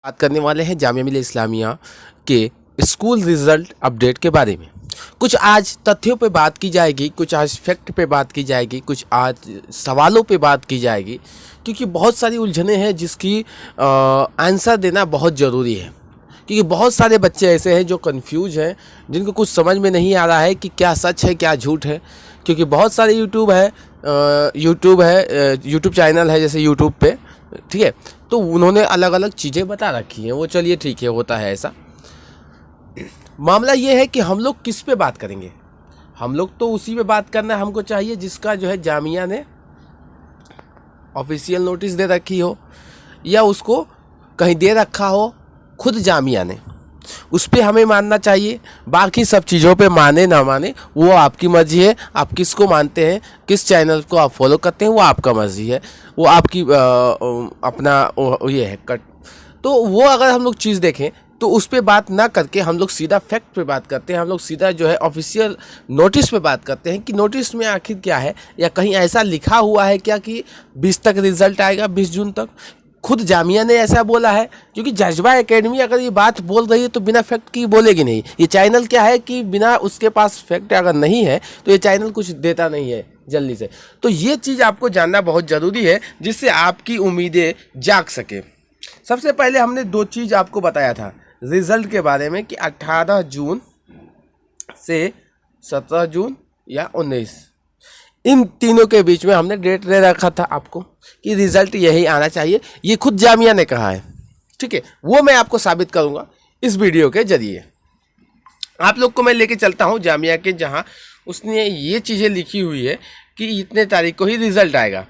बात करने वाले हैं जामिया मिलिया इस्लामिया के स्कूल रिजल्ट अपडेट के बारे में। कुछ आज तथ्यों पे बात की जाएगी, कुछ आज फैक्ट पे बात की जाएगी, कुछ आज सवालों पे बात की जाएगी, क्योंकि बहुत सारी उलझनें हैं जिसकी आंसर देना बहुत ज़रूरी है। क्योंकि बहुत सारे बच्चे ऐसे हैं जो कंफ्यूज हैं, जिनको कुछ समझ में नहीं आ रहा है कि क्या सच है क्या झूठ है। क्योंकि बहुत सारे यूट्यूब चैनल है जैसे यूट्यूब पे, ठीक है, तो उन्होंने अलग अलग चीज़ें बता रखी हैं। वो चलिए ठीक है, होता है ऐसा। मामला ये है कि हम लोग किस पे बात करेंगे। हम लोग तो उसी पे बात करना हमको चाहिए जिसका जो है जामिया ने ऑफिशियल नोटिस दे रखी हो या उसको कहीं दे रखा हो खुद जामिया ने, उस पर हमें मानना चाहिए। बाकी सब चीज़ों पे माने ना माने वो आपकी मर्जी है। आप किसको मानते हैं, किस चैनल को आप फॉलो करते हैं, वो आपका मर्जी है, वो आपकी अपना ये है कट। तो वो अगर हम लोग चीज़ देखें तो उस पर बात ना करके हम लोग सीधा फैक्ट पे बात करते हैं। हम लोग सीधा जो है ऑफिशियल नोटिस पे बात करते हैं कि नोटिस में आखिर क्या है, या कहीं ऐसा लिखा हुआ है क्या कि 20 तक रिजल्ट आएगा, 20 जून तक। खुद जामिया ने ऐसा बोला है, क्योंकि जज्बा एकेडमी अगर ये बात बोल रही है तो बिना फैक्ट की बोलेगी नहीं। ये चैनल क्या है कि बिना उसके पास फैक्ट अगर नहीं है तो ये चैनल कुछ देता नहीं है जल्दी से। तो ये चीज़ आपको जानना बहुत ज़रूरी है जिससे आपकी उम्मीदें जाग सके। सबसे पहले हमने दो चीज़ आपको बताया था रिज़ल्ट के बारे में कि 18 जून से 17 जून या 19, इन तीनों के बीच में हमने डेट दे रखा था आपको कि रिज़ल्ट यही आना चाहिए। ये खुद जामिया ने कहा है, ठीक है। वो मैं आपको साबित करूंगा इस वीडियो के जरिए। आप लोग को मैं लेके चलता हूं जामिया के, जहां उसने ये चीज़ें लिखी हुई है कि इतने तारीख को ही रिज़ल्ट आएगा।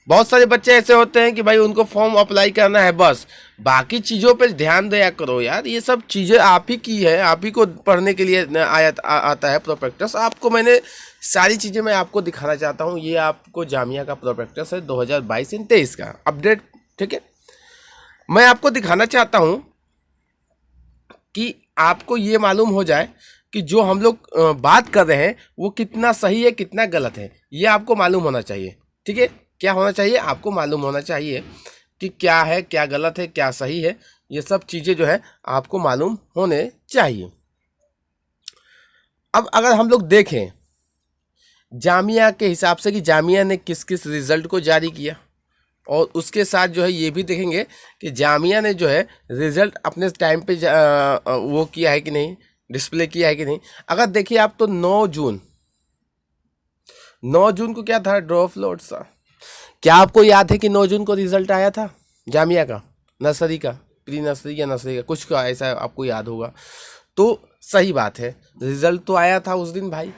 बहुत सारे बच्चे ऐसे होते हैं कि भाई उनको फॉर्म अप्लाई करना है, बस बाकी चीज़ों पर ध्यान दिया करो यार। ये सब चीज़ें आप ही की है, आप ही को पढ़ने के लिए आता है प्रोस्पेक्टस। आपको मैंने सारी चीज़ें मैं आपको दिखाना चाहता हूँ। ये आपको जामिया का प्रोस्पेक्टस है 2022-23 का अपडेट, ठीक है। मैं आपको दिखाना चाहता हूँ कि आपको ये मालूम हो जाए कि जो हम लोग बात कर रहे हैं वो कितना सही है कितना गलत है, ये आपको मालूम होना चाहिए, ठीक है। क्या होना चाहिए, आपको मालूम होना चाहिए कि क्या है क्या गलत है क्या सही है। ये सब चीज़ें जो है आपको मालूम होने चाहिए। अब अगर हम लोग देखें जामिया के हिसाब से कि जामिया ने किस किस रिज़ल्ट को जारी किया, और उसके साथ जो है ये भी देखेंगे कि जामिया ने जो है रिज़ल्ट अपने टाइम पे वो किया है कि नहीं, डिस्प्ले किया है कि नहीं। अगर देखिए आप तो 9 जून को क्या था, ड्रॉप लोड सा। क्या आपको याद है कि 9 जून को रिज़ल्ट आया था जामिया का, नर्सरी का, प्री नर्सरी या नर्सरी का, कुछ का ऐसा आपको याद होगा। तो सही बात है, रिज़ल्ट तो आया था उस दिन भाई,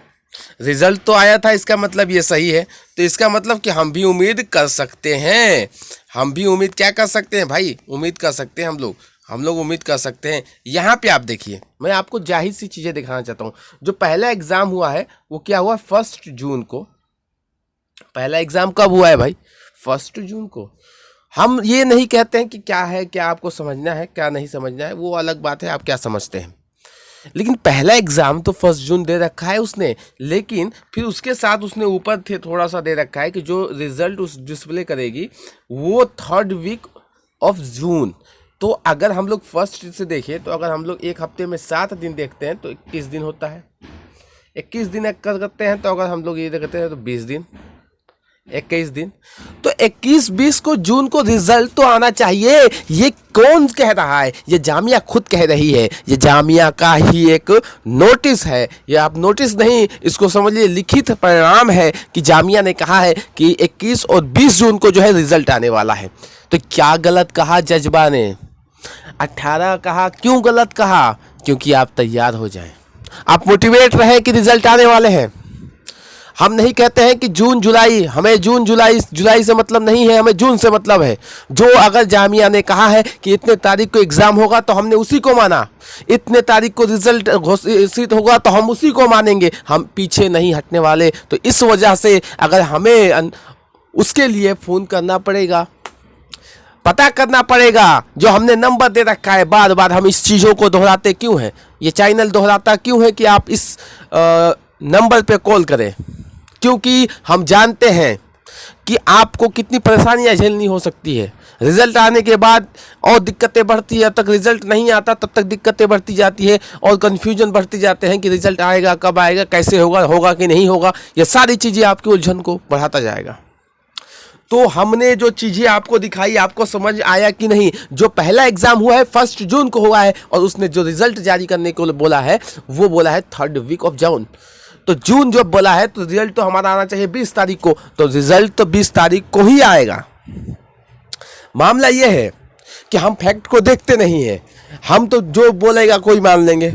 रिज़ल्ट तो आया था। इसका मतलब ये सही है, तो इसका मतलब कि हम भी उम्मीद कर सकते हैं। हम भी उम्मीद क्या कर सकते हैं भाई, उम्मीद कर सकते हैं हम लोग उम्मीद कर सकते हैं। यहाँ पे आप देखिए, मैं आपको जाहिर सी चीज़ें दिखाना चाहता हूँ। जो पहला एग्ज़ाम हुआ है वो क्या हुआ, 1 जून को। पहला एग्ज़ाम कब हुआ है भाई, 1 जून को। हम ये नहीं कहते हैं कि क्या है, क्या आपको समझना है क्या नहीं समझना है, वो अलग बात है, आप क्या समझते हैं। लेकिन पहला एग्ज़ाम तो 1 जून दे रखा है उसने, लेकिन फिर उसके साथ उसने ऊपर थे थोड़ा सा दे रखा है कि जो रिज़ल्ट उस डिस्प्ले करेगी वो 3rd वीक ऑफ जून। तो अगर हम लोग फर्स्ट से देखें तो अगर हम लोग एक हफ्ते में 7 दिन देखते हैं तो 21 दिन होता है। 21 दिन करते हैं तो अगर हम लोग ये देखते हैं तो 20 दिन, 21 दिन। तो 21-20 को जून को रिजल्ट तो आना चाहिए। ये कौन कह रहा है, ये जामिया खुद कह रही है। ये जामिया का ही एक नोटिस है, ये आप नोटिस नहीं इसको समझिए, लिखित परिणाम है कि जामिया ने कहा है कि 21 और 20 जून को जो है रिजल्ट आने वाला है। तो क्या गलत कहा जज्बा ने, 18 कहा। क्यों गलत कहा, क्योंकि आप तैयार हो जाएं, आप मोटिवेट रहे कि रिजल्ट आने वाले हैं। हम नहीं कहते हैं कि जून जुलाई, हमें जून जुलाई से मतलब नहीं है, हमें जून से मतलब है। जो अगर जामिया ने कहा है कि इतने तारीख को एग्ज़ाम होगा तो हमने उसी को माना, इतने तारीख को रिजल्ट घोषित होगा तो हम उसी को मानेंगे, हम पीछे नहीं हटने वाले। तो इस वजह से अगर हमें उसके लिए फ़ोन करना पड़ेगा, पता करना पड़ेगा, जो हमने नंबर दे रखा है। बार बार हम इस चीज़ों को दोहराते क्यों हैं, ये चैनल दोहराता क्यों है कि आप इस नंबर पे कॉल करें, क्योंकि हम जानते हैं कि आपको कितनी परेशानियां झेलनी हो सकती है। रिजल्ट आने के बाद और दिक्कतें बढ़ती है, जब तक रिजल्ट नहीं आता तब तक दिक्कतें बढ़ती जाती है और कन्फ्यूजन बढ़ती जाते हैं कि रिजल्ट आएगा कब आएगा, कैसे होगा, होगा कि नहीं होगा। ये सारी चीज़ें आपकी उलझन को बढ़ाता जाएगा। तो हमने जो चीज़ें आपको दिखाई, आपको समझ आया कि नहीं? जो पहला एग्जाम हुआ है 1 जून को हुआ है और उसने जो रिजल्ट जारी करने को बोला है वो बोला है 3rd वीक ऑफ जून। तो जून जब बोला है तो रिजल्ट तो हमारा आना चाहिए 20 तारीख को, तो रिजल्ट तो 20 तारीख को ही आएगा। मामला ये है कि हम फैक्ट को देखते नहीं है, हम तो जो बोलेगा कोई मान लेंगे।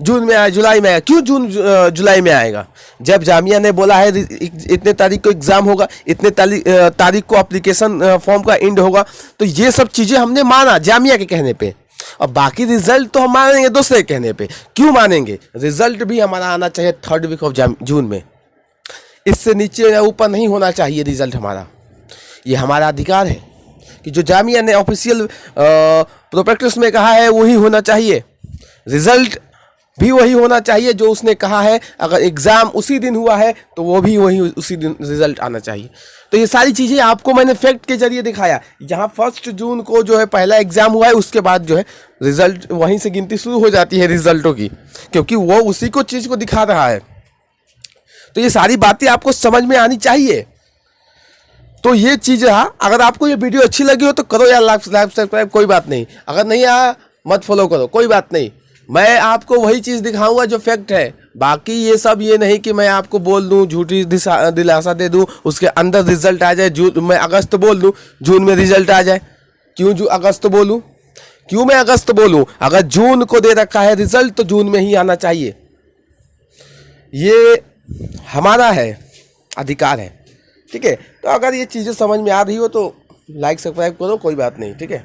जून में आया, जुलाई में आया, क्यों जून जुलाई में आएगा? जब जामिया ने बोला है इतने तारीख को एग्ज़ाम होगा, इतने तारीख को एप्लीकेशन फॉर्म का एंड होगा, तो ये सब चीज़ें हमने माना जामिया के कहने पे। और बाकी रिजल्ट तो हम मानेंगे दूसरे के कहने पे। क्यों मानेंगे? रिजल्ट भी हमारा आना चाहिए 3rd वीक ऑफ जून में, इससे नीचे या ऊपर नहीं होना चाहिए रिजल्ट हमारा। ये हमारा अधिकार है कि जो जामिया ने ऑफिशियल प्रोस्पेक्टस में कहा है वही होना चाहिए, रिजल्ट भी वही होना चाहिए जो उसने कहा है। अगर एग्ज़ाम उसी दिन हुआ है तो वो भी वही उसी दिन रिजल्ट आना चाहिए। तो ये सारी चीज़ें आपको मैंने फैक्ट के जरिए दिखाया। यहाँ 1 जून को जो है पहला एग्ज़ाम हुआ है, उसके बाद जो है रिजल्ट वहीं से गिनती शुरू हो जाती है रिजल्टों की, क्योंकि वो उसी को चीज़ को दिखा रहा है। तो ये सारी बातें आपको समझ में आनी चाहिए। तो ये चीज़ रहा। अगर आपको ये वीडियो अच्छी लगी हो तो करो यार लाइक सब्सक्राइब, कोई बात नहीं। अगर नहीं आया मत फॉलो करो, कोई बात नहीं। मैं आपको वही चीज़ दिखाऊंगा जो फैक्ट है। बाकी ये सब ये नहीं कि मैं आपको बोल दूं, झूठी दिलासा दे दूं, उसके अंदर रिजल्ट आ जाए। जून मैं अगस्त बोल दूं, जून में रिजल्ट आ जाए। क्यों अगस्त बोलूं? क्यों मैं अगस्त बोलूं? अगर जून को दे रखा है रिजल्ट तो जून में ही आना चाहिए। ये हमारा है, अधिकार है। ठीक है, तो अगर ये चीज़ें समझ में आ रही हो तो लाइक सब्सक्राइब करो, कोई बात नहीं। ठीक है।